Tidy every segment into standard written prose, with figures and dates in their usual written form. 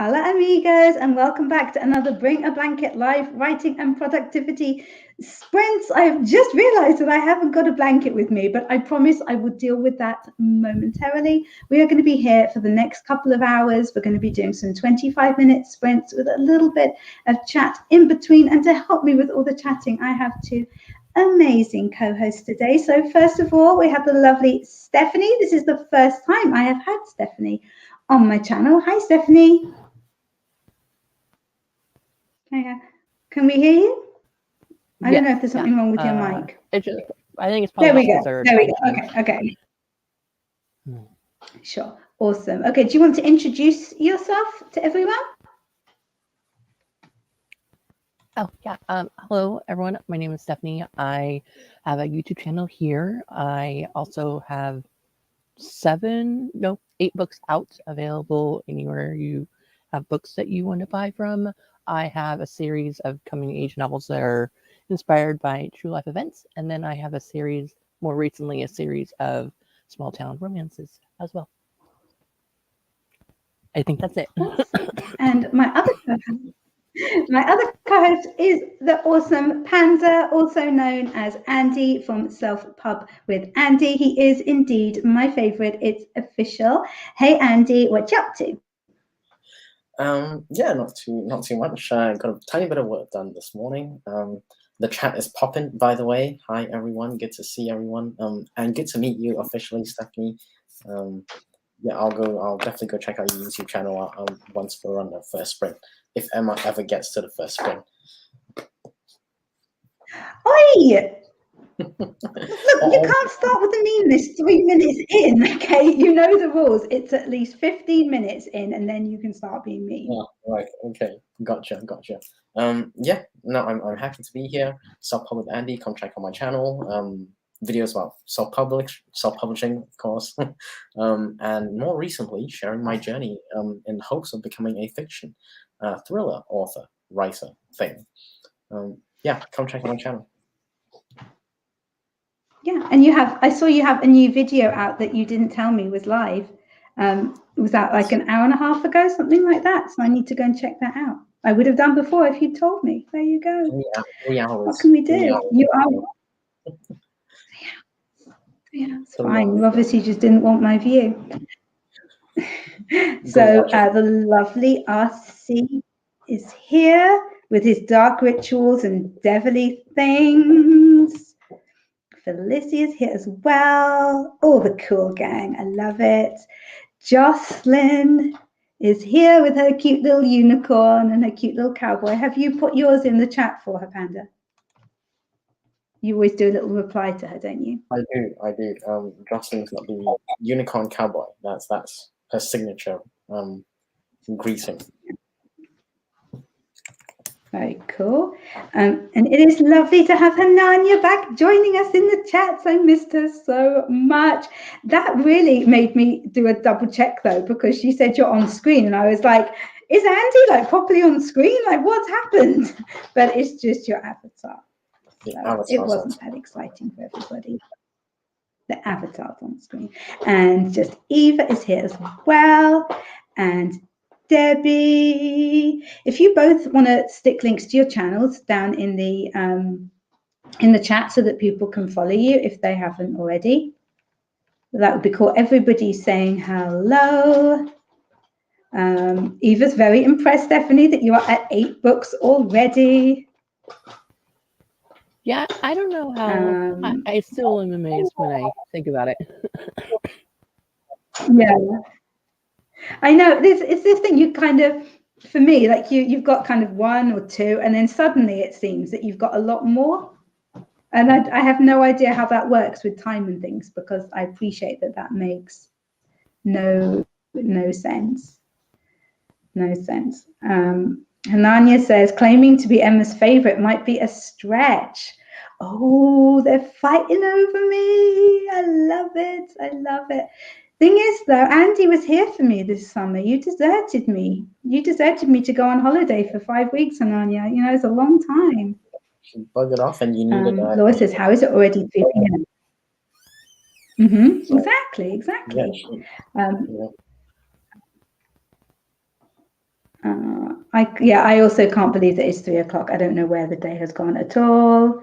Hola amigos, and welcome back to another Bring a Blanket live writing and productivity sprints. I've just realized that I haven't got a blanket with me, but I promise I will deal with that momentarily. We are going to be here for the next couple of hours. We're going to be doing some 25-minute sprints with a little bit of chat in between. And to help me with all the chatting, I have two amazing co-hosts today. So first of all, we have the lovely Stephanie. This is the first time I have had Stephanie on my channel. Hi, Stephanie. Can we hear you? I don't know if there's something wrong with your mic. I think it's probably There we go. Okay. Sure. Awesome. Okay. Do you want to introduce yourself to everyone? Oh, yeah. Hello, everyone. My name is Stephanie. I have a YouTube channel here. I also have 8 books out available anywhere you have books that you want to buy from. I have a series of coming-of-age novels that are inspired by true life events, and then I have a series, more recently, a series of small town romances as well. I think that's it. And my other co-host is the awesome Panda, also known as Andy from Self Pub with Andy. He is indeed my favorite. It's official. Hey Andy, what you up to? Yeah, not too much. Got a tiny bit of work done this morning. The chat is popping, by the way. Hi everyone, good to see everyone. And good to meet you officially, Stephanie. Yeah, I'll definitely go check out your YouTube channel once we're on the first sprint, if Emma ever gets to the first sprint. Oi! Look, you can't start with the meanness 3 minutes in, okay? You know the rules. It's at least 15 minutes in, and then you can start being mean. Oh, right. Okay. Gotcha. Yeah. No, I'm happy to be here. Self-pub with Andy. Come check out my channel. Videos about self-publishing, of course, and more recently sharing my journey in hopes of becoming a fiction thriller author, writer thing. Yeah, come check out my channel. Yeah, and I saw you have a new video out that you didn't tell me was live. Was that like an hour and a half ago, something like that? So I need to go and check that out. I would have done before if you'd told me. There you go. 3 hours. What can we do? You are. Yeah, it's fine. You obviously just didn't want my view. So the lovely RC is here with his dark rituals and devilly things. Felicity is here as well. Oh, the cool gang. I love it. Jocelyn is here with her cute little unicorn and her cute little cowboy. Have you put yours in the chat for her, Panda? You always do a little reply to her, don't you? I do. Jocelyn's got the unicorn cowboy. That's her signature greeting. Very cool. And it is lovely to have Hananya back joining us in the chat. I missed her so much. That really made me do a double check though, because she said you're on screen and I was like, is Andy like properly on screen? Like what's happened? But it's just your avatar. So it wasn't that exciting for everybody. The avatar's on screen. And just Eva is here as well. And Debbie, if you both want to stick links to your channels down in the chat so that people can follow you if they haven't already, that would be cool. Everybody's saying hello. Eva's very impressed, Stephanie, that you are at 8 books already. Yeah, I don't know how. I still am amazed when I think about it. Yeah. I know it's this thing you kind of, for me, like you've got kind of 1 or 2, and then suddenly it seems that you've got a lot more. And I have no idea how that works with time and things, because I appreciate that makes no sense. No sense. Hananya says, claiming to be Emma's favorite might be a stretch. Oh, they're fighting over me. I love it. Thing is, though, Andy was here for me this summer. You deserted me. You deserted me to go on holiday for 5 weeks, Ananya. You know, it's a long time. She buggered off and you needed Laura says, how is it already 3 p.m.? Mm-hmm. Exactly. Yeah, I also can't believe that it's 3 o'clock. I don't know where the day has gone at all.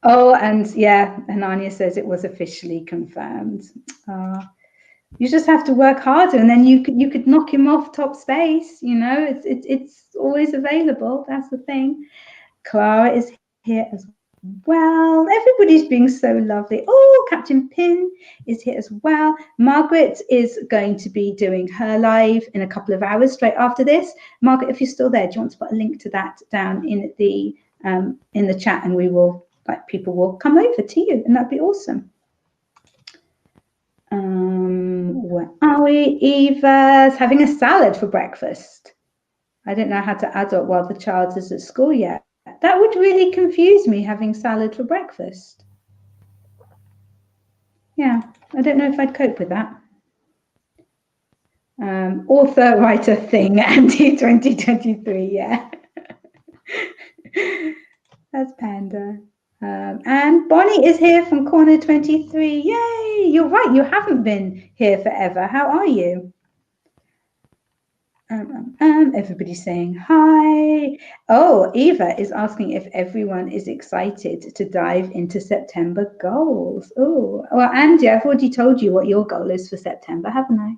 Oh, and yeah, Ananya says it was officially confirmed. You just have to work harder, and then you could knock him off top space. You know, it's always available. That's the thing. Clara is here as well. Everybody's being so lovely. Oh, Captain Pin is here as well. Margaret is going to be doing her live in a couple of hours straight after this. Margaret, if you're still there, do you want to put a link to that down in the chat, and we will, like, people will come over to you, and that'd be awesome. Where are we? Eva's having a salad for breakfast. I don't know how to adult while the child is at school yet. That would really confuse me, having salad for breakfast. Yeah, I don't know if I'd cope with that. Author, writer thing, Andy 2023, yeah. That's Panda. And Bonnie is here from Corner 23. Yay! You're right, you haven't been here forever. How are you? Everybody's saying hi. Oh, Eva is asking if everyone is excited to dive into September goals. Oh, well, Andy, I've already told you what your goal is for September, haven't I?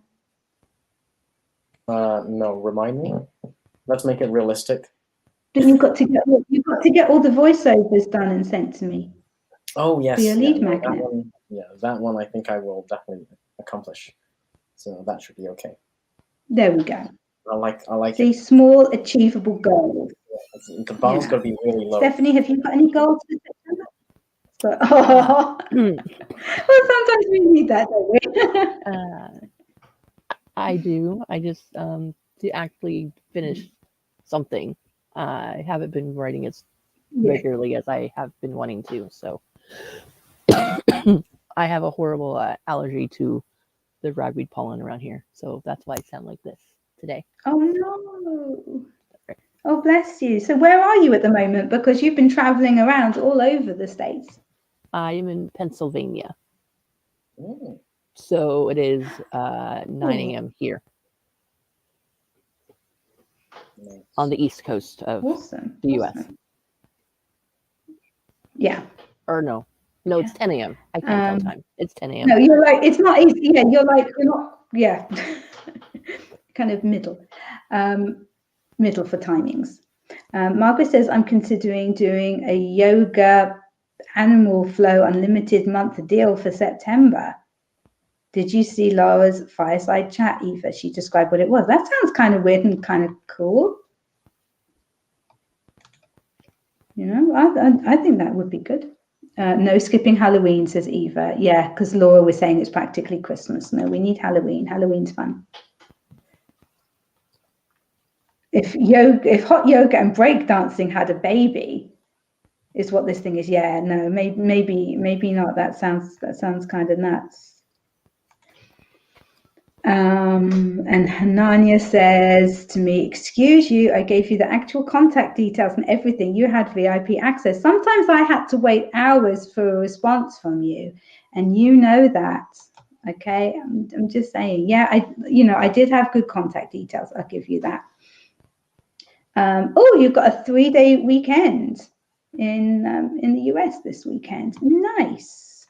No, remind me. Let's make it realistic. But you've got to get all the voiceovers done and sent to me. Oh yes, for your lead no, magnet. that one I think I will definitely accomplish. So that should be okay. There we go. I like See, it. small achievable goals. The bar's got to be really low. Stephanie, have you got any goals for September? Well, sometimes we need that, don't we? I do. I just to actually finish something. I haven't been writing as regularly as I have been wanting to. So I have a horrible allergy to the ragweed pollen around here. So that's why I sound like this today. Oh no. Oh, bless you. So where are you at the moment? Because you've been traveling around all over the States. I am in Pennsylvania. Mm. So it is 9 a.m. here. Nice. On the east coast of the US. Yeah. Or no, it's 10 a.m. I can't tell time. It's 10 a.m. No, you're like, it's not easy. Yeah, you're not, yeah. Kind of middle for timings. Margaret says, I'm considering doing a yoga animal flow unlimited month deal for September. Did you see Laura's fireside chat, Eva? She described what it was. That sounds kind of weird and kind of cool. You know, I think that would be good. No skipping Halloween, says Eva. Yeah, because Laura was saying it's practically Christmas. No, we need Halloween. Halloween's fun. If hot yoga and breakdancing had a baby, is what this thing is. Yeah, no, maybe not. That sounds kind of nuts. And Hanania says to me, excuse you, I gave you the actual contact details and everything. You had VIP access. Sometimes I had to wait hours for a response from you, and you know that. Okay, I'm just saying. Yeah, I did have good contact details. I'll give you that. Oh, you've got a 3-day weekend in the US this weekend. Nice.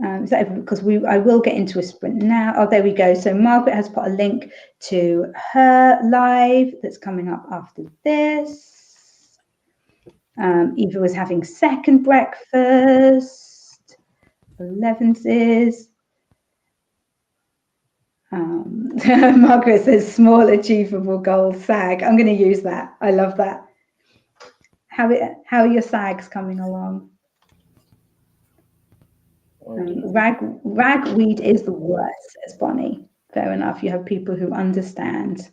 Is that because I will get into a sprint now. Oh, there we go. So Margaret has put a link to her live that's coming up after this. Eva was having second breakfast. 11's is. Margaret says small achievable goals, SAG. I'm going to use that. I love that. How are your SAGs coming along? Ragweed is the worst, says Bonnie. Fair enough. You have people who understand.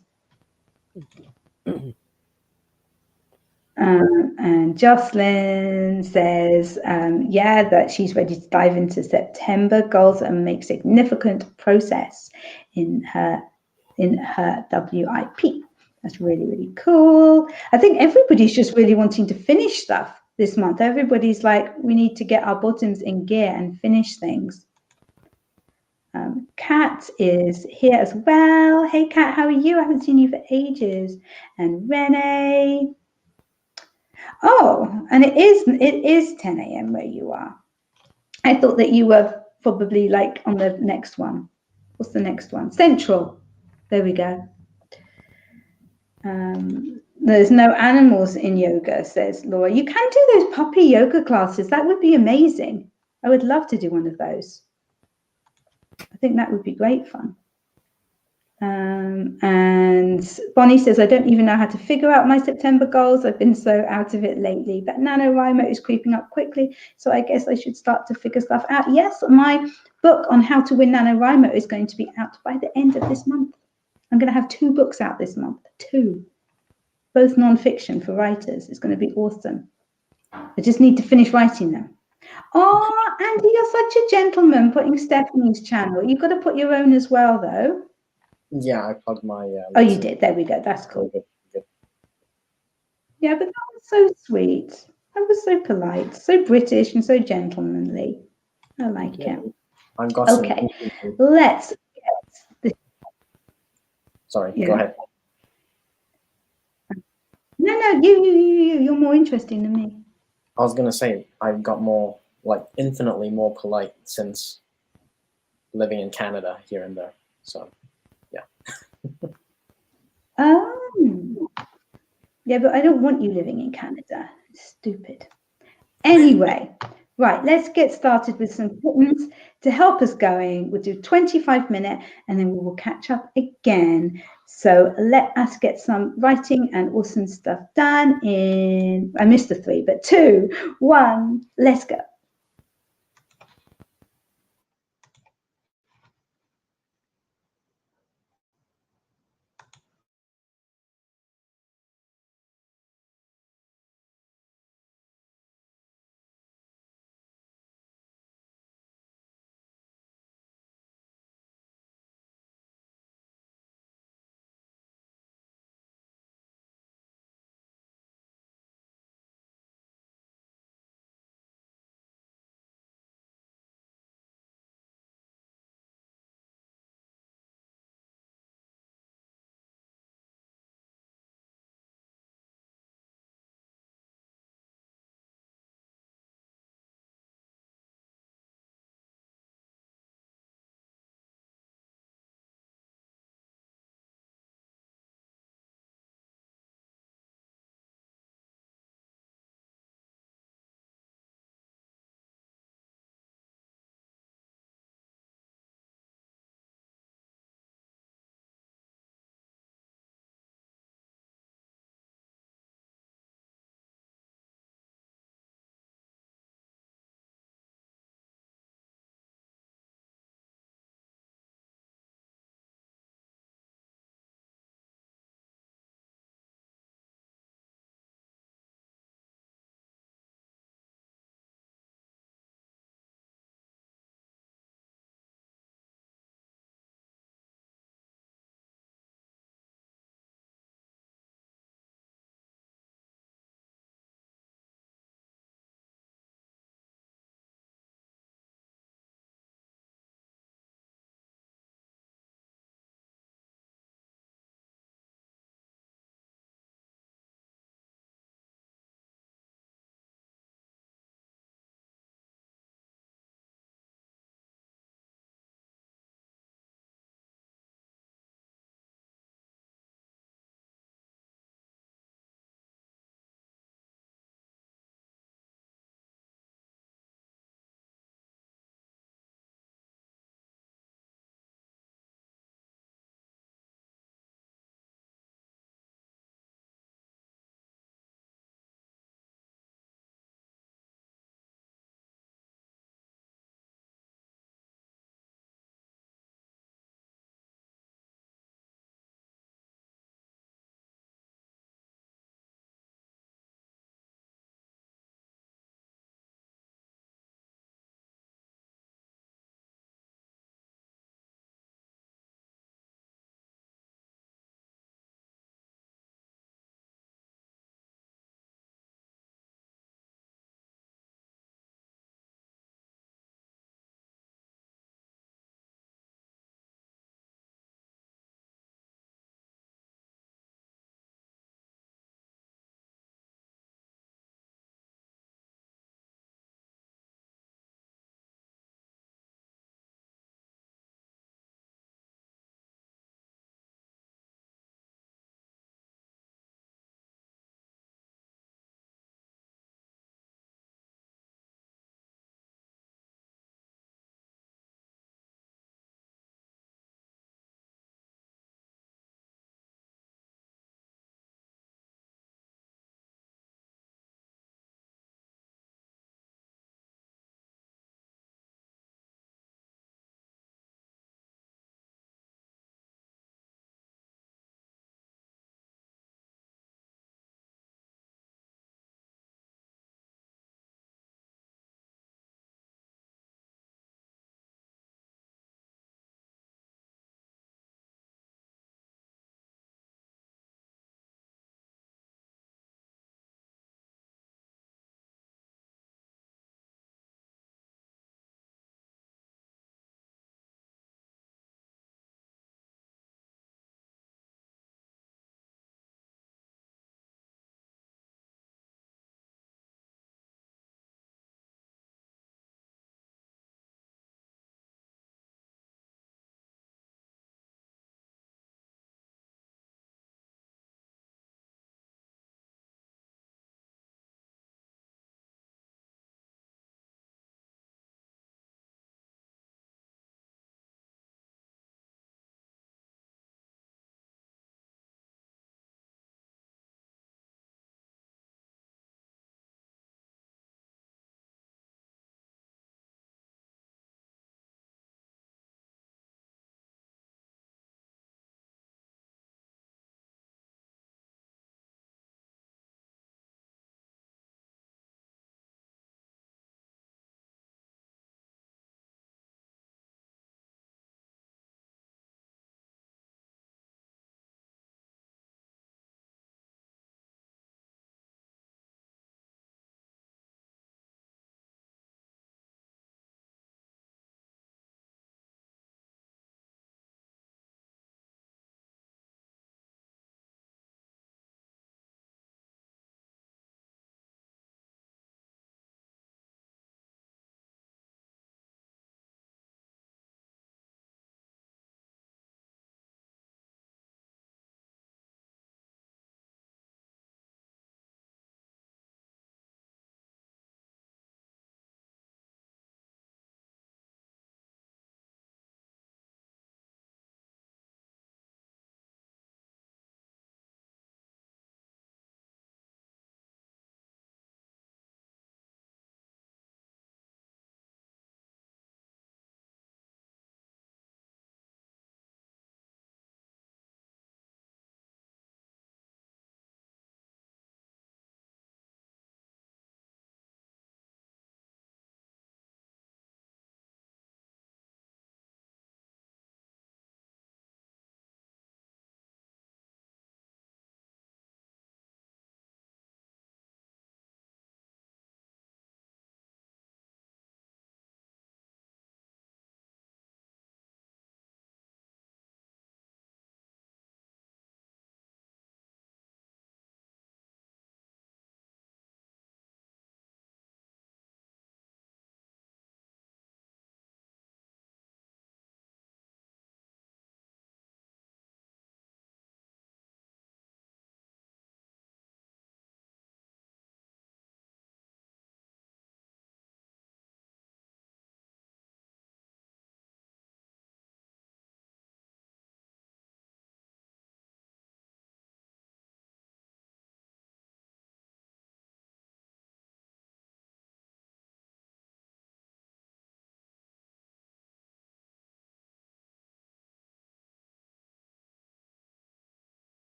And Jocelyn says, that she's ready to dive into September goals and make significant progress in her WIP. That's really, really cool. I think everybody's just really wanting to finish stuff this month. Everybody's like, we need to get our bottoms in gear and finish things. Kat is here as well. Hey, Kat, how are you? I haven't seen you for ages. And Renee. Oh, and it is 10 a.m. where you are. I thought that you were probably like on the next one. What's the next one? Central. There we go. There's no animals in yoga, says Laura. You can do those puppy yoga classes. That would be amazing. I would love to do one of those. I think that would be great fun. And Bonnie says, I don't even know how to figure out my September goals. I've been so out of it lately, but NaNoWriMo is creeping up quickly. So I guess I should start to figure stuff out. Yes, my book on how to win NaNoWriMo is going to be out by the end of this month. I'm going to have 2 books out this month, 2, both non-fiction for writers. It's going to be awesome. I just need to finish writing them. Oh, Andy, you're such a gentleman putting Stephanie's channel. You've got to put your own as well, though. Yeah, I plugged my. Oh, you did. There we go. That's cool. Good. Yeah, but that was so sweet. That was so polite, so British, and so gentlemanly. I like it. I've got okay. Let's get this. Sorry, go ahead. No, you're more interesting than me. I was gonna say I've got more, like, infinitely more polite since living in Canada here and there. So, yeah. Yeah, but I don't want you living in Canada. It's stupid. Anyway, right, let's get started with some buttons to help us going. We'll do 25 minutes and then we will catch up again. So let us get some writing and awesome stuff done in, I missed the 3, but 2, 1, let's go.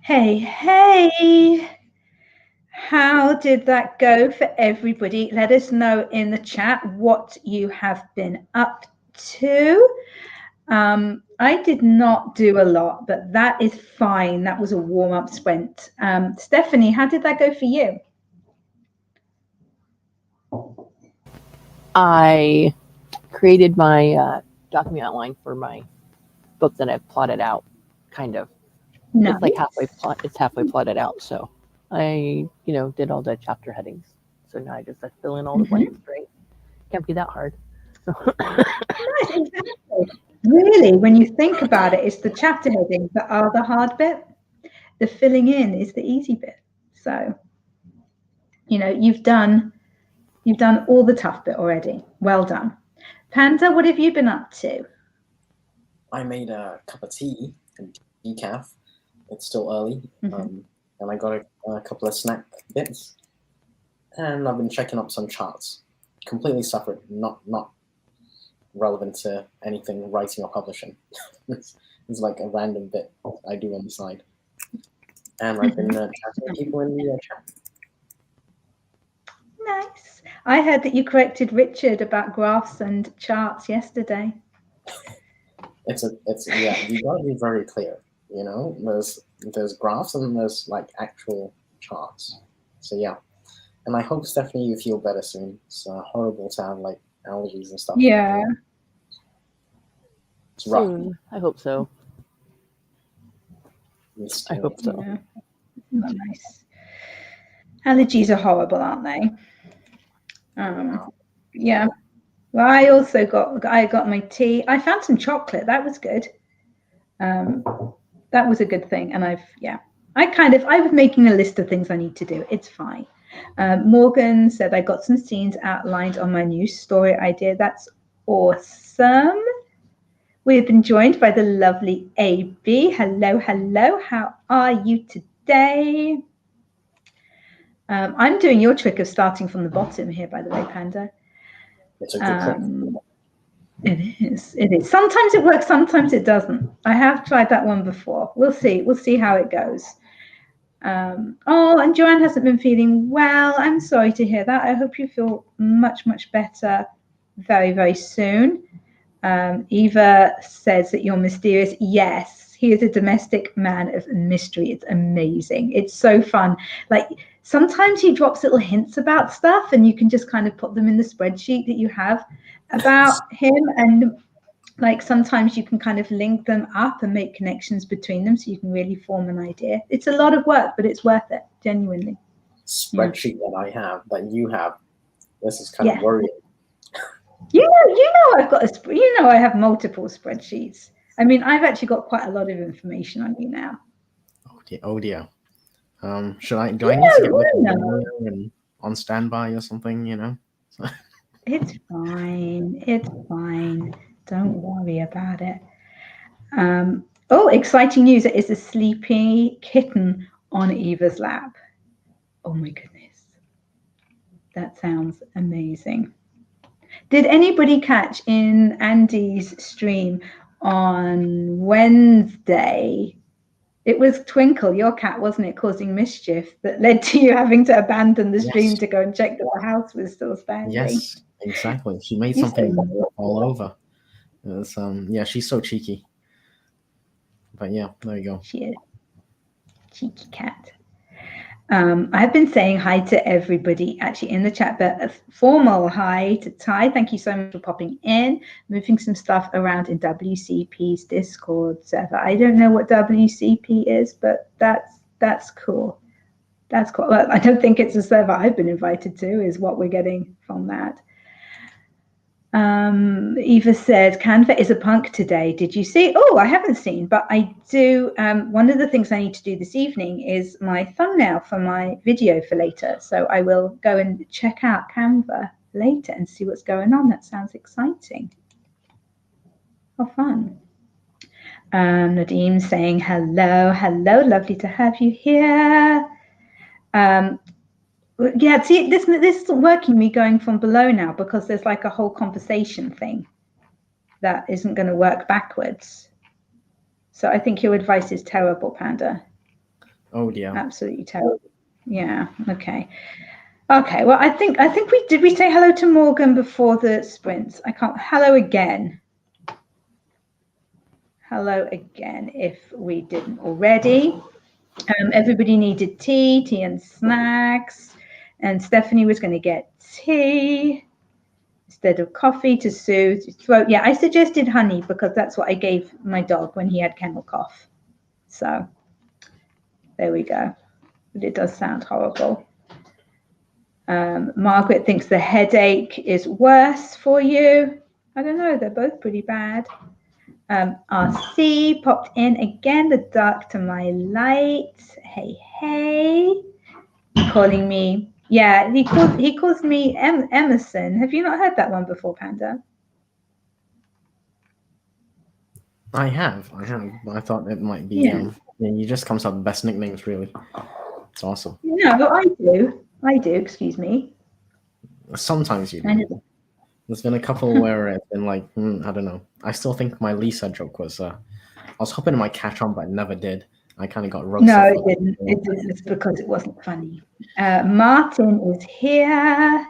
Hey, hey. How did that go for everybody? Let us know in the chat what you have been up to. I did not do a lot, but that is fine. That was a warm-up sprint. Stephanie, how did that go for you? I created my document outline for my book that I've plotted out, kind of. Nice. It's like halfway plotted out. So I, did all the chapter headings. So now I just have to fill in all the blanks, right? Can't be that hard. Nice, exactly. Really, when you think about it, it's the chapter headings that are the hard bit. The filling in is the easy bit. So, you've done all the tough bit already. Well done. Panda, what have you been up to? I made a cup of tea and decaf. It's still early, and I got a couple of snack bits, and I've been checking up some charts. Completely separate, not relevant to anything writing or publishing. It's like a random bit I do on the side, and I've been chatting with people in the chat. Nice. I heard that you corrected Richard about graphs and charts yesterday. It's yeah. You gotta be very clear. There's graphs and there's like actual charts. So yeah, and I hope Stephanie you feel better soon. It's horrible to have like allergies and stuff. Yeah. It's rough. Soon. I hope so. I hope so. Yeah. Not nice. Allergies are horrible, aren't they? Yeah. Well, I got my tea. I found some chocolate. That was good. That was a good thing. And I was making a list of things I need to do. It's fine. Morgan said I got some scenes outlined on my new story idea. That's awesome. We've been joined by the lovely AB. Hello, hello. How are you today? I'm doing your trick of starting from the bottom here, by the way, Panda. It's a good trick. It is. Sometimes it works, sometimes it doesn't. I have tried that one before. We'll see how it goes. And Joanne hasn't been feeling well. I'm sorry to hear that. I hope you feel much, much better very, very soon. Eva says that you're mysterious. Yes, he is a domestic man of mystery. It's amazing. It's so fun. Like sometimes he drops little hints about stuff and you can just kind of put them in the spreadsheet that you have about him. And like sometimes you can kind of link them up and make connections between them so you can really form an idea. It's a lot of work, but it's worth it, genuinely. Spreadsheet that I have, that you have, this is kind of worrying. You know, I have multiple spreadsheets. I mean, I've actually got quite a lot of information on you now. Oh dear. Do I need to get like and on standby or something? It's fine. It's fine. Don't worry about it. Exciting news! There is a sleepy kitten on Eva's lap. Oh my goodness, that sounds amazing. Did anybody catch in Andy's stream on Wednesday? It was Twinkle, your cat, wasn't it, causing mischief that led to you having to abandon the stream to go and check that the house was still standing? Yes, exactly. She made something all over. It was, she's so cheeky. But yeah, there you go. She is. Cheeky cat. I've been saying hi to everybody actually in the chat, but a formal hi to Ty. Thank you so much for popping in, moving some stuff around in WCP's Discord server. I don't know what WCP is, but that's cool. That's cool. Well, I don't think it's a server I've been invited to, is what we're getting from that. Eva said, Canva is a punk today. Did you see? Oh, I haven't seen, but I do. One of the things I need to do this evening is my thumbnail for my video for later. So I will go and check out Canva later and see what's going on. That sounds exciting. How fun. Nadeem saying, hello, lovely to have you here. Yeah, see, this isn't working, me going from below now, because there's like a whole conversation thing that isn't going to work backwards. So I think your advice is terrible, Panda. Oh dear. Absolutely terrible. Yeah. Okay. Okay. Well, I think we did. We say hello to Morgan before the sprints. I can't. Hello again. Hello again. If we didn't already. Everybody needed tea and snacks, and Stephanie was going to get tea instead of coffee to soothe his throat. Yeah, I suggested honey because that's what I gave my dog when he had kennel cough. So there we go. But it does sound horrible. Margaret thinks the headache is worse for you. I don't know. They're both pretty bad. RC popped in again. The dark to my light. Hey, hey. Calling me. Yeah, he calls me Emerson. Have you not heard that one before, Panda? I have. I thought it might be. Yeah. You just comes up with the best nicknames, really. It's awesome. No, I do. I do. Excuse me. Sometimes you I do. know. There's been a couple where it's been like, I don't know. I still think my Lisa joke was. I was hoping it might catch on, but it never did. I kind of got roasted. No, it didn't. It didn't. It's because it wasn't funny. Martin is here.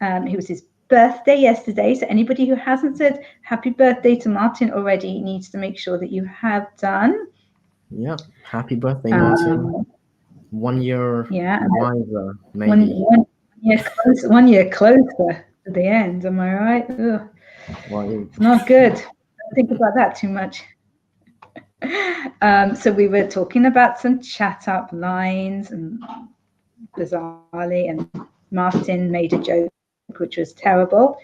It was his birthday yesterday. So anybody who hasn't said happy birthday to Martin already needs to make sure that you have done. Yeah. Happy birthday, Martin. 1 year wiser, maybe. 1 year closer to the end. Am I right? Ugh. Well, It's not good. Don't think about that too much. So we were talking about some chat up lines, and bizarrely, and Martin made a joke which was terrible.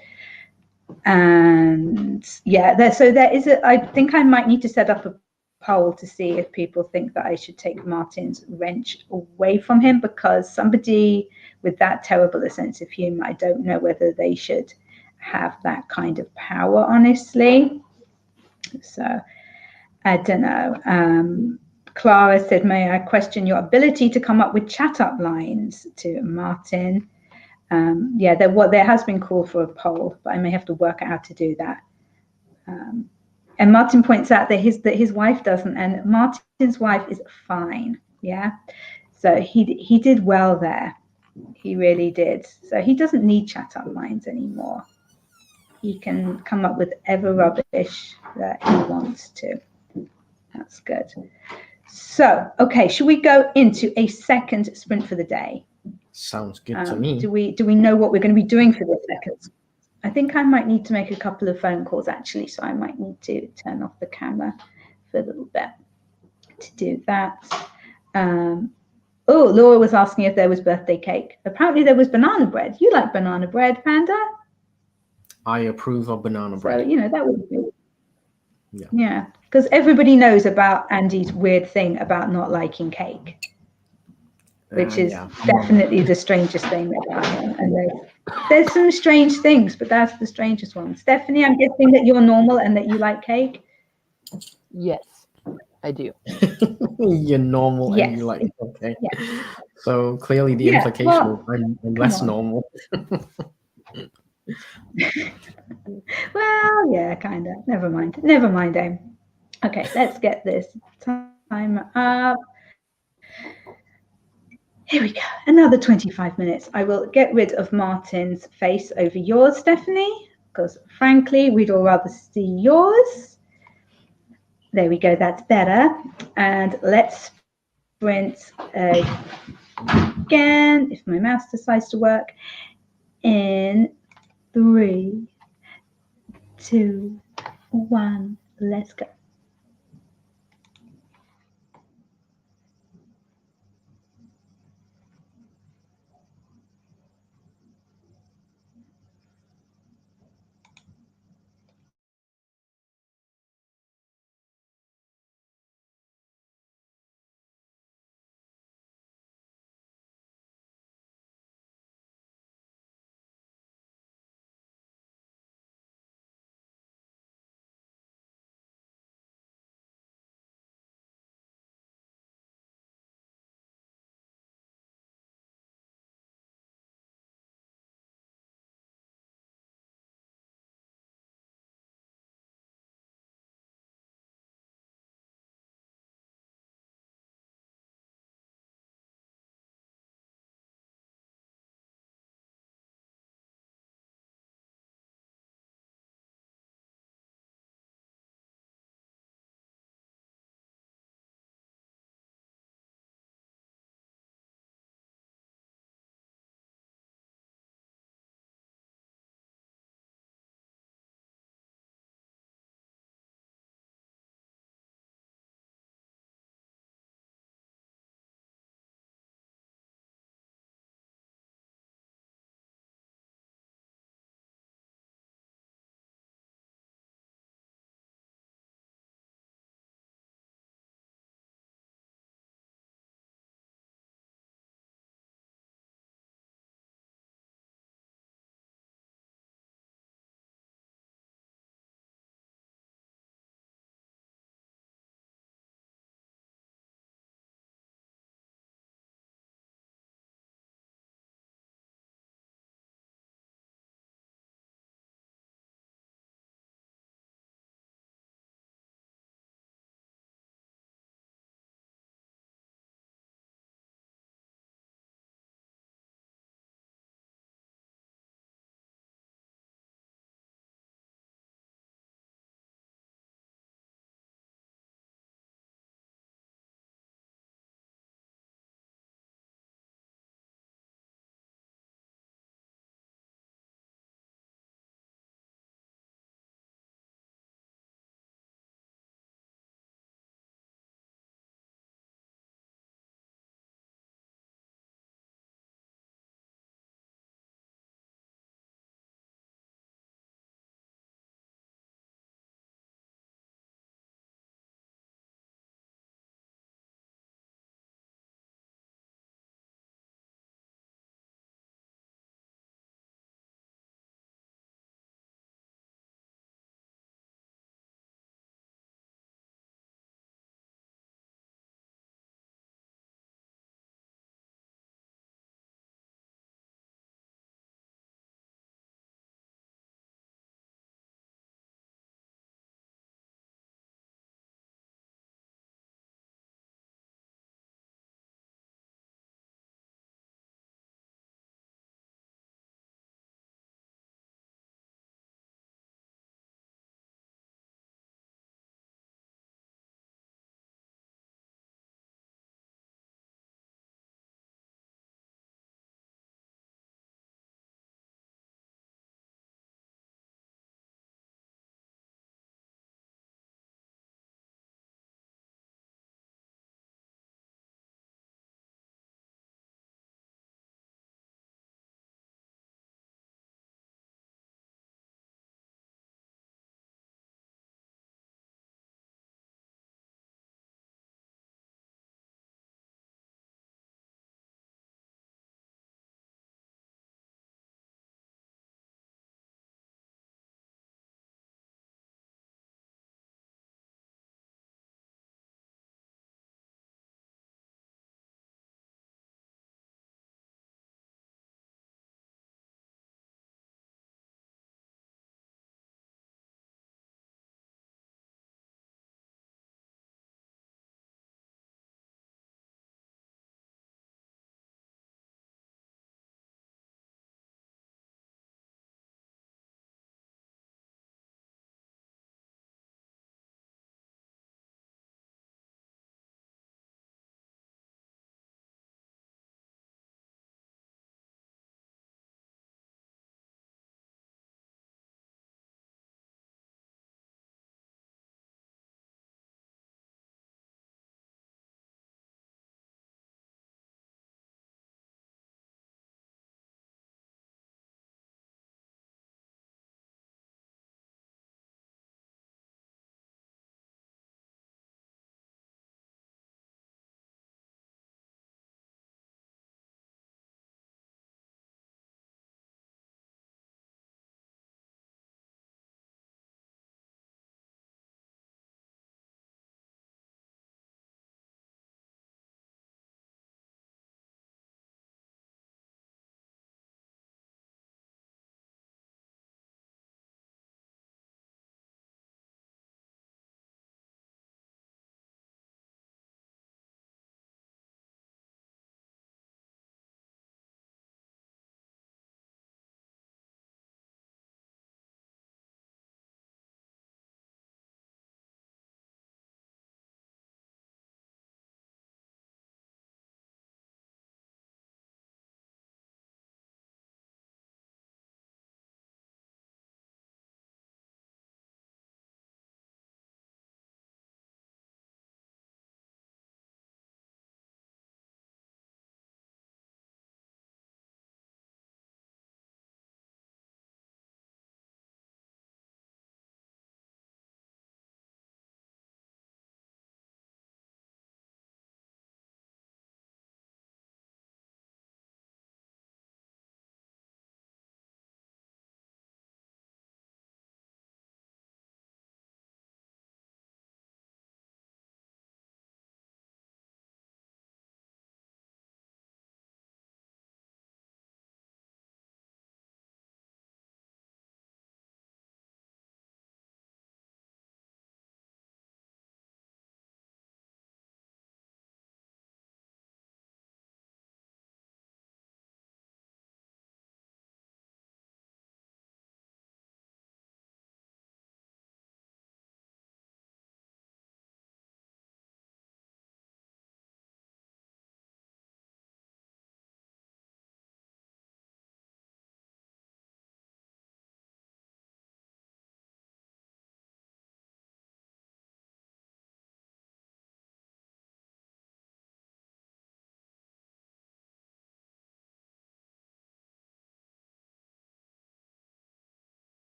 And yeah, so there is I think I might need to set up a poll to see if people think that I should take Martin's wrench away from him, because somebody with that terrible a sense of humor, I don't know whether they should have that kind of power, honestly. So I don't know. Clara said, may I question your ability to come up with chat up lines to Martin? Yeah, there has been call for a poll, but I may have to work out how to do that. And Martin points out that his wife doesn't, and Martin's wife is fine. Yeah, so he did well there. He really did. So he doesn't need chat up lines anymore. He can come up with ever rubbish that he wants to. That's good. So, okay, should we go into a second sprint for the day? Sounds good to me. Do we know what we're going to be doing for the second? I think I might need to make a couple of phone calls, actually, so I might need to turn off the camera for a little bit to do that. Oh, Laura was asking if there was birthday cake. Apparently there was banana bread. You like banana bread, Panda? I approve of banana bread. So, that would be good. Yeah, because everybody knows about Andy's weird thing about not liking cake, which is definitely the strangest thing about him. And there's some strange things, but that's the strangest one. Stephanie, I'm guessing that you're normal and that you like cake? Yes, I do. You're normal and you like okay. Yeah. So clearly the implication is I'm less normal. Well, yeah, kind of. Never mind, Aim. Okay, let's get this timer up. Here we go. Another 25 minutes. I will get rid of Martin's face over yours, Stephanie, because frankly, we'd all rather see yours. There we go. That's better. And let's sprint again, if my mouse decides to work, in 3, 2, 1. Let's go.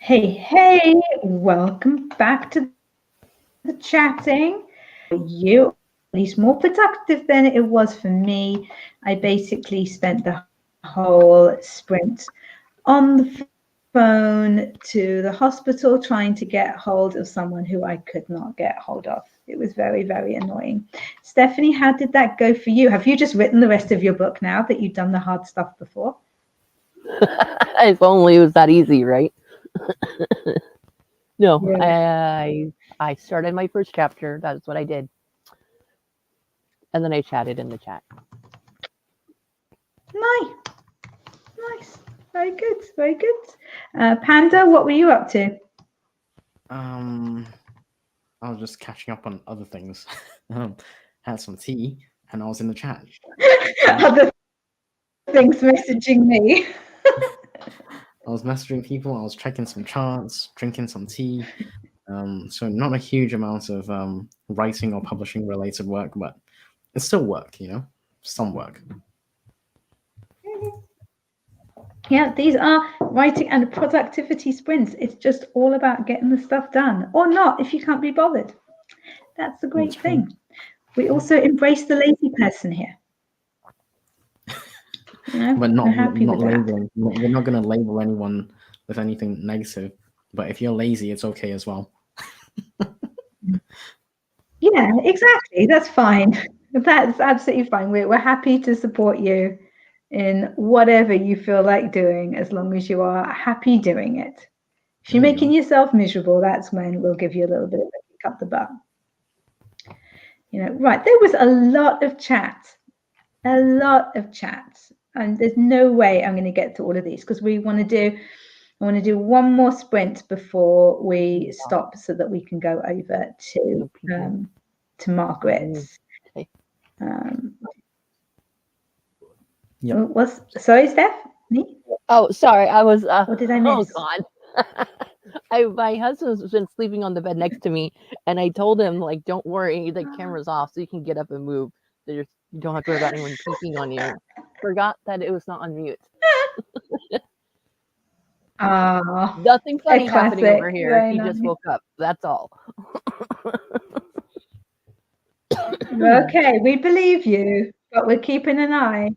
Hey, welcome back to the chatting. You, at least more productive than it was for me. I basically spent the whole sprint on the phone to the hospital trying to get hold of someone who I could not get hold of. It was very, very annoying. Stephanie, how did that go for you? Have you just written the rest of your book now that you've done the hard stuff before? If only it was that easy, right? No, Yeah. I started my first chapter. That's what I did. And then I chatted in the chat. Nice. Very good. Very good. Panda, what were you up to? I was just catching up on other things. Had some tea, and I was in the chat. Other things messaging me. I was messaging people. I was checking some charts, drinking some tea. So not a huge amount of writing or publishing related work, but it's still work, you know, some work. Yeah, these are writing and productivity sprints. It's just all about getting the stuff done, or not if you can't be bothered. That's the great thing. We also embrace the lazy person here. You know, But not we're happy with labeling. We're not going to label anyone with anything negative. But if you're lazy, it's okay as well. Yeah, exactly. That's fine. That's absolutely fine. We're happy to support you in whatever you feel like doing, as long as you are happy doing it. If you're making yourself miserable, that's when we'll give you a little bit of a kick up the butt. You know, right? There was a lot of chat, and there's no way I'm going to get to all of these because I want to do one more sprint before we stop so that we can go over to Margaret's. Okay. Sorry, Steph? Me? Oh, sorry. I was. What did I miss? Oh God. My husband's been sleeping on the bed next to me, and I told him like, "Don't worry, the camera's off, so you can get up and move. You don't have to worry about anyone peeking on you." Forgot that it was not on mute. Nothing funny happening over here. Very He nice. just woke up. That's all. Okay, we believe you, but we're keeping an eye.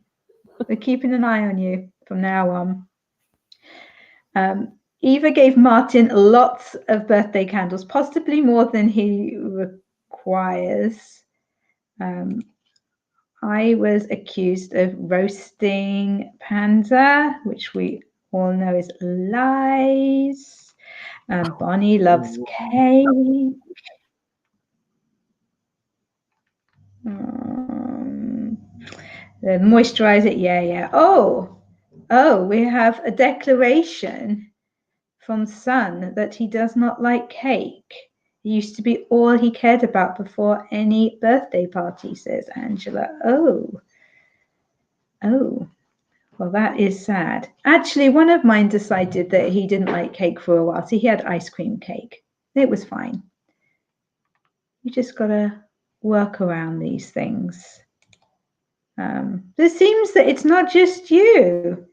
We're keeping an eye on you from now on. Eva gave Martin lots of birthday candles, possibly more than he requires. I was accused of roasting Panda, which we all know is lies. Bonnie loves cake. The moisturizer, yeah. Oh, we have a declaration from Sun that he does not like cake. It used to be all he cared about before any birthday party, says Angela. Oh, well, that is sad. Actually, one of mine decided that he didn't like cake for a while, so he had ice cream cake. It was fine. You just got to work around these things. It seems that it's not just you.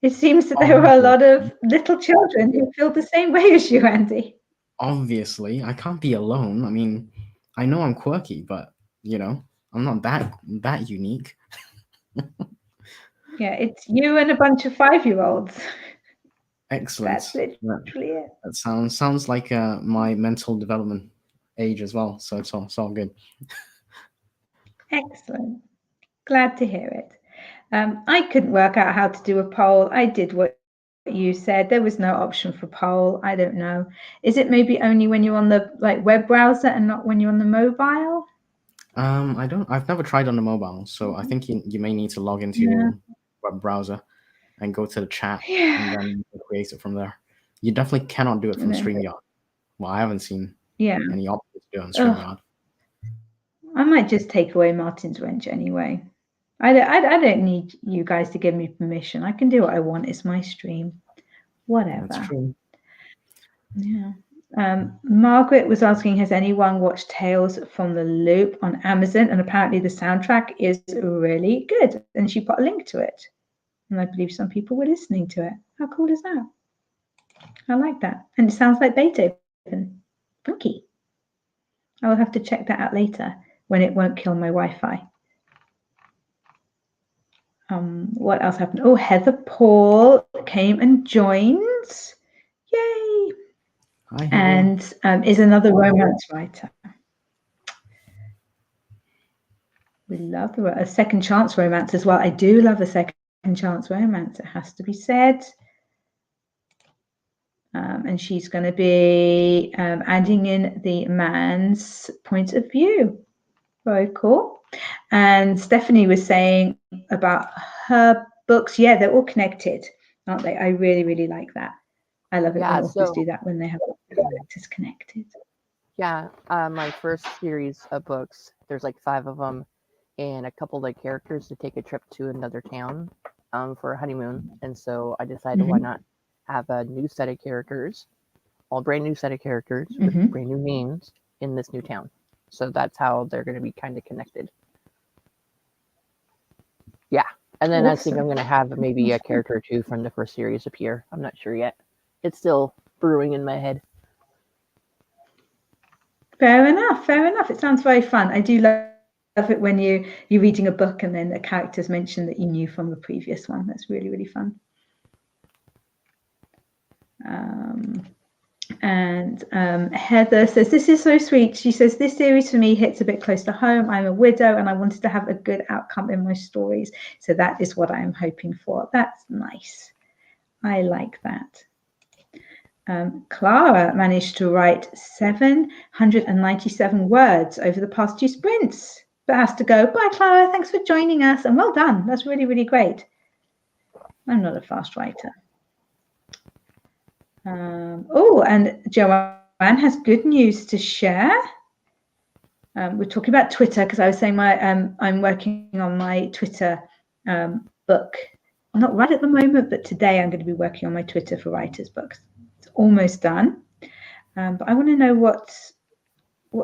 It seems that there are a lot of little children who feel the same way as you, Andy. Obviously, I can't be alone. I mean, I know I'm quirky, but you know, I'm not that unique. Yeah, it's you and a bunch of 5-year-olds. Excellent. That's literally it. That sounds like my mental development age as well. So it's all good. Excellent. Glad to hear it. I couldn't work out how to do a poll. I did what you said. There was no option for poll. I don't know. Is it maybe only when you're on the web browser and not when you're on the mobile? I've never tried on the mobile, so I think you may need to log into your web browser and go to the chat and then create it from there. You definitely cannot do it from StreamYard. Well, I haven't seen any options to do it on StreamYard. I might just take away Martin's wrench anyway. I don't need you guys to give me permission. I can do what I want. It's my stream. Whatever. That's true. Yeah. Margaret was asking, has anyone watched Tales from the Loop on Amazon? And apparently the soundtrack is really good. And she put a link to it. And I believe some people were listening to it. How cool is that? I like that. And it sounds like Beethoven. Funky. I will have to check that out later when it won't kill my Wi-Fi. What else happened? Oh, Heather Paul came and joined. Yay! Hi, Heather. And is another romance writer. We love a second chance romance as well. I do love a second chance romance. It has to be said. And she's going to be adding in the man's point of view. Very cool. And Stephanie was saying about her books. Yeah, they're all connected, aren't they? I really, really like that. I love it when authors do that, when they have characters connected. Yeah, my first series of books, there's like 5 of them, and a couple like characters to take a trip to another town for a honeymoon. And so I decided why not have a new set of characters, all brand new set of characters with brand new names in this new town. So that's how they're going to be kind of connected. Yeah. And then I think I'm going to have maybe a character or two from the first series appear. I'm not sure yet. It's still brewing in my head. Fair enough. Fair enough. It sounds very fun. I do love it when you're reading a book and then the characters mention that you knew from the previous one. That's really, really fun. Heather says, this is so sweet. She says, this series for me hits a bit close to home. I'm a widow and I wanted to have a good outcome in my stories. So that is what I'm hoping for. That's nice. I like that. Clara managed to write 797 words over the past 2 sprints, but has to go. Bye, Clara. Thanks for joining us. And well done. That's really, really great. I'm not a fast writer. Oh, and Joanne has good news to share. We're talking about Twitter because I was saying I'm working on my Twitter book. Not right at the moment, but today I'm going to be working on my Twitter for Writers books. It's almost done. But I want to know what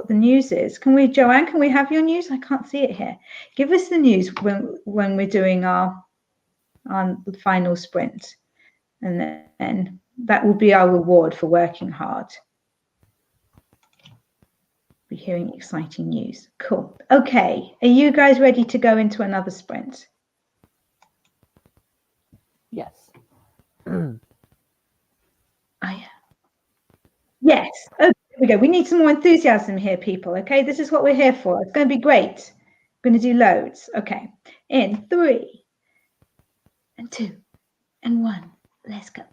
the news is. Joanne, can we have your news? I can't see it here. Give us the news when we're doing our final sprint. And then that will be our reward for working hard. Be hearing exciting news. Cool. Okay. Are you guys ready to go into another sprint? Yes. Yes. Okay, here we go. We need some more enthusiasm here, people. Okay. This is what we're here for. It's going to be great. We're going to do loads. Okay. In 3 and 2 and 1. Let's go.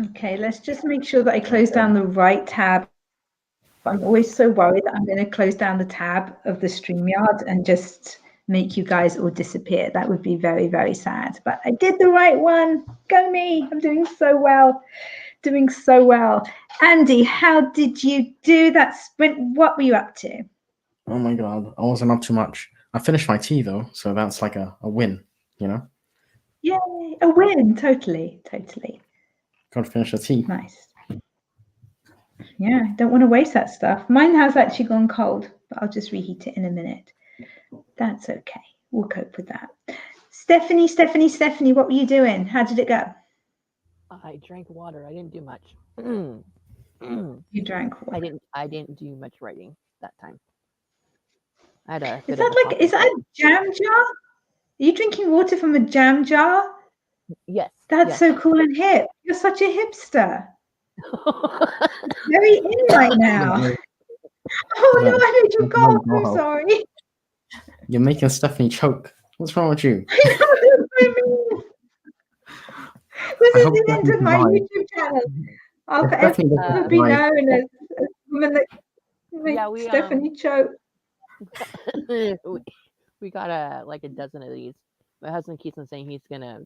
Okay, let's just make sure that I close down the right tab. I'm always so worried that I'm going to close down the tab of the StreamYard and just make you guys all disappear. That would be very, very sad. But I did the right one. Go me. I'm doing so well. Doing so well. Andy, how did you do that sprint? What were you up to? Oh my god, I wasn't up too much. I finished my tea though, so that's like a win, you know? Yay, a win. Totally, totally. Got to finish the tea. Nice. Yeah, don't want to waste that stuff. Mine has actually gone cold, but I'll just reheat it in a minute. That's okay. We'll cope with that. Stephanie, what were you doing? How did it go? I drank water. I didn't do much. You drank water. I didn't do much writing that time. I had a Is that a jam jar? Are you drinking water from a jam jar? Yes. That's so cool and hip. You're such a hipster. Very in right now. Oh no, I made you cough. I'm sorry. You're making Stephanie choke. What's wrong with you? I know, that's so mean. This is the end of my YouTube channel. I'll forever be known as a woman that makes Stephanie choke. We got a dozen of these. My husband keeps on saying he's gonna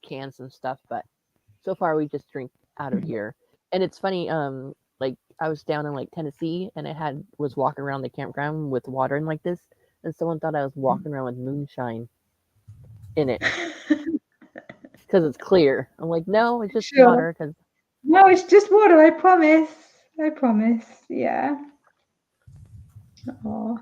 can some stuff, but so far we just drink out of here. And it's funny, like I was down in like Tennessee and I was walking around the campground with water and like this, and someone thought I was walking around with moonshine in it because it's clear. I'm like, no, it's just water. No, it's just water. I promise. Yeah. Oh.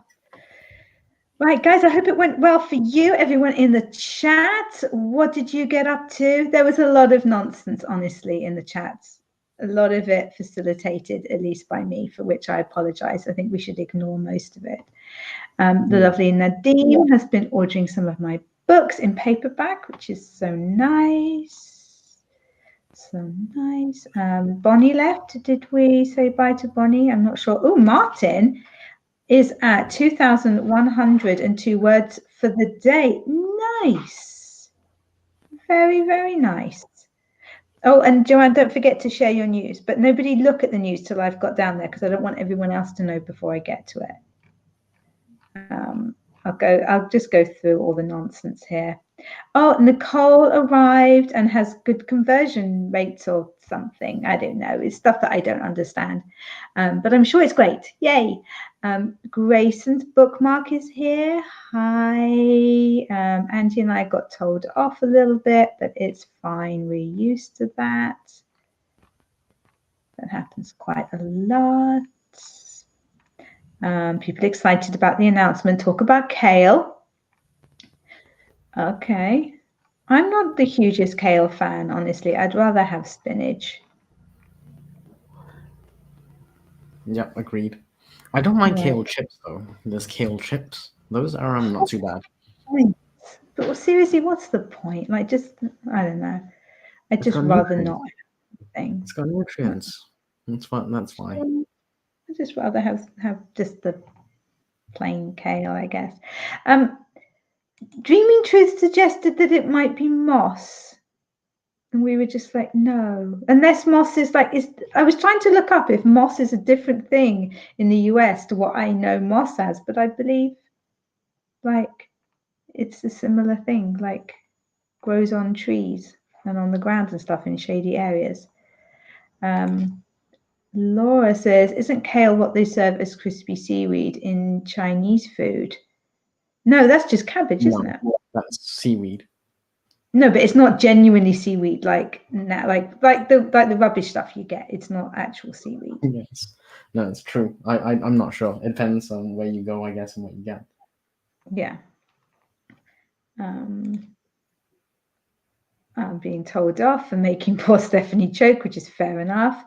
Right, guys, I hope it went well for you. Everyone in the chat, what did you get up to? There was a lot of nonsense, honestly, in the chats. A lot of it facilitated, at least by me, for which I apologize. I think we should ignore most of it. The lovely Nadine has been ordering some of my books in paperback, which is so nice. So nice. Bonnie left. Did we say bye to Bonnie? I'm not sure. Oh, Martin is at 2,102 words for the day. Nice. Very, very nice. Oh, and Joanne, don't forget to share your news, but nobody look at the news till I've got down there because I don't want everyone else to know before I get to it. I'll just go through all the nonsense here. Oh, Nicole arrived and has good conversion rates or something. I don't know. It's stuff that I don't understand. But I'm sure it's great. Yay. Grayson's bookmark is here. Hi. Angie and I got told off a little bit, but it's fine. We're used to that. That happens quite a lot. People excited about the announcement. Talk about kale. Okay. I'm not the hugest kale fan, honestly. I'd rather have spinach. Yeah, agreed. I don't mind kale chips, though. There's kale chips. Those are not too bad. But seriously, what's the point? Like, just, I don't know. I'd just rather not have things. It's got nutrients. That's why. I'd just rather have just the plain kale, I guess. Dreaming Truth suggested that it might be moss. And we were just like, no. Unless moss is like, I was trying to look up if moss is a different thing in the US to what I know moss as, but I believe like it's a similar thing, like grows on trees and on the ground and stuff in shady areas. Laura says, isn't kale what they serve as crispy seaweed in Chinese food? No, that's just cabbage, isn't it? That's seaweed. No, but it's not genuinely seaweed, like the rubbish stuff you get. It's not actual seaweed. Yes, no, it's true. I'm not sure. It depends on where you go, I guess, and what you get. Yeah. I'm being told off for making poor Stephanie choke, which is fair enough.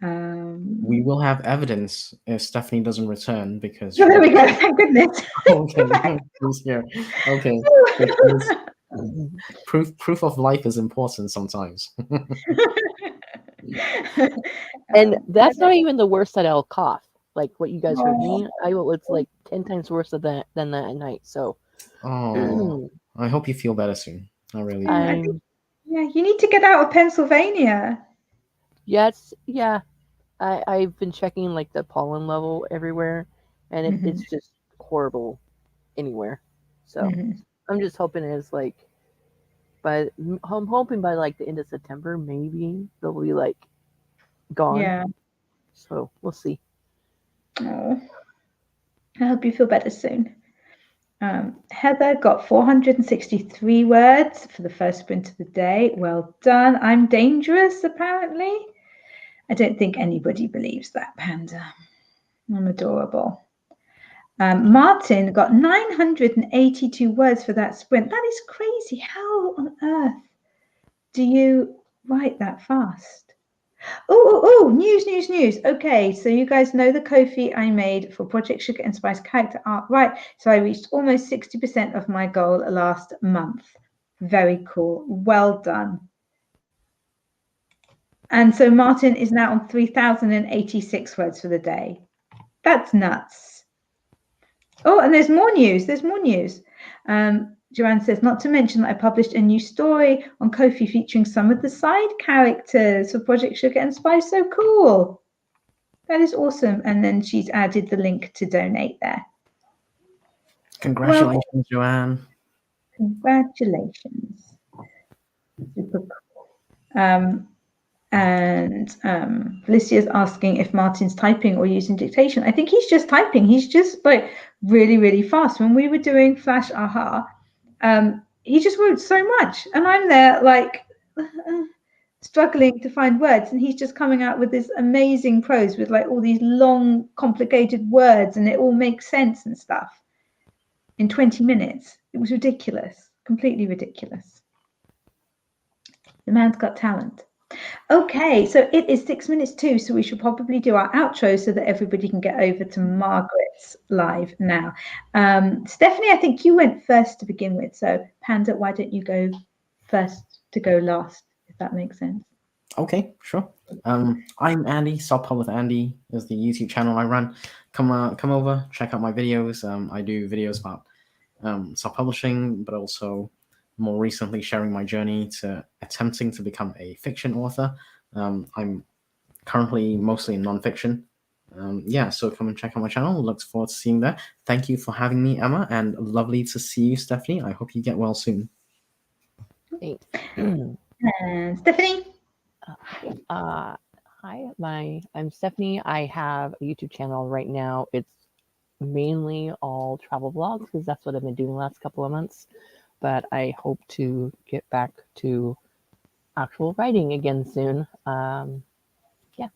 We will have evidence if Stephanie doesn't return because. Oh, there we go. Thank goodness. Okay. Here. Okay. Proof of life is important sometimes. And that's not even the worst that I'll cough. Like what you guys heard me, it's like 10 times worse than that at night. So. I hope you feel better soon. I really. Yeah, you need to get out of Pennsylvania. Yes, yeah. I've been checking like the pollen level everywhere, and it's just horrible anywhere. So I'm just hoping it's like I'm hoping by like the end of September maybe they'll be like gone. Yeah. So we'll see. Oh, I hope you feel better soon. Heather got 463 words for the first sprint of the day. Well done. I'm dangerous, apparently. I don't think anybody believes that, Panda. I'm adorable. Martin got 982 words for that sprint. That is crazy. How on earth do you write that fast? Oh, news. Okay, so you guys know the Ko-fi I made for Project Sugar and Spice character art, right? So I reached almost 60% of my goal last month. Very cool. Well done. And so Martin is now on 3,086 words for the day. That's nuts. Oh, and there's more news. Joanne says, not to mention that I published a new story on Ko-fi featuring some of the side characters for Project Sugar and Spice. So cool. That is awesome. And then she's added the link to donate there. Congratulations, Joanne. Congratulations. Super cool. Felicia's asking if Martin's typing or using dictation. I think he's just typing. He's just like really, really fast. When we were doing Flash Aha, he just wrote so much. And I'm there like struggling to find words. And he's just coming out with this amazing prose with like all these long, complicated words. And it all makes sense and stuff in 20 minutes. It was ridiculous. Completely ridiculous. The man's got talent. Okay, so it is 6 minutes to, so we should probably do our outro so that everybody can get over to Margaret's live now. Stephanie, I think you went first to begin with. So Panda, why don't you go first to go last, if that makes sense? Okay, sure. I'm Andy. Self-Pub with Andy is the YouTube channel I run. Come over, check out my videos. I do videos about self-publishing, but also more recently sharing my journey to attempting to become a fiction author. I'm currently mostly in nonfiction. So come and check out my channel. Look forward to seeing that. Thank you for having me, Emma, and lovely to see you, Stephanie. I hope you get well soon. Thanks. And Stephanie? Hi, I'm Stephanie. I have a YouTube channel right now. It's mainly all travel vlogs because that's what I've been doing the last couple of months. But I hope to get back to actual writing again soon. Yeah.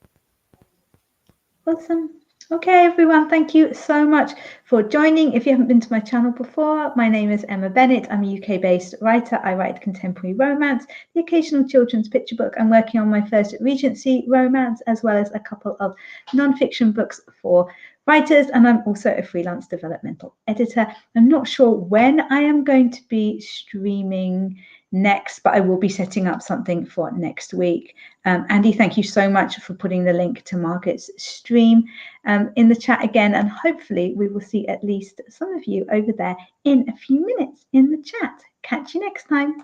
Awesome. Okay, everyone, thank you so much for joining. If you haven't been to my channel before, my name is Emma Bennet. I'm a UK-based writer. I write contemporary romance, the occasional children's picture book. I'm working on my first Regency romance, as well as a couple of non-fiction books for writers, and I'm also a freelance developmental editor. I'm not sure when I am going to be streaming next, but I will be setting up something for next week. Andy, thank you so much for putting the link to Margaret's stream in the chat again, and hopefully we will see at least some of you over there in a few minutes in the chat. Catch you next time.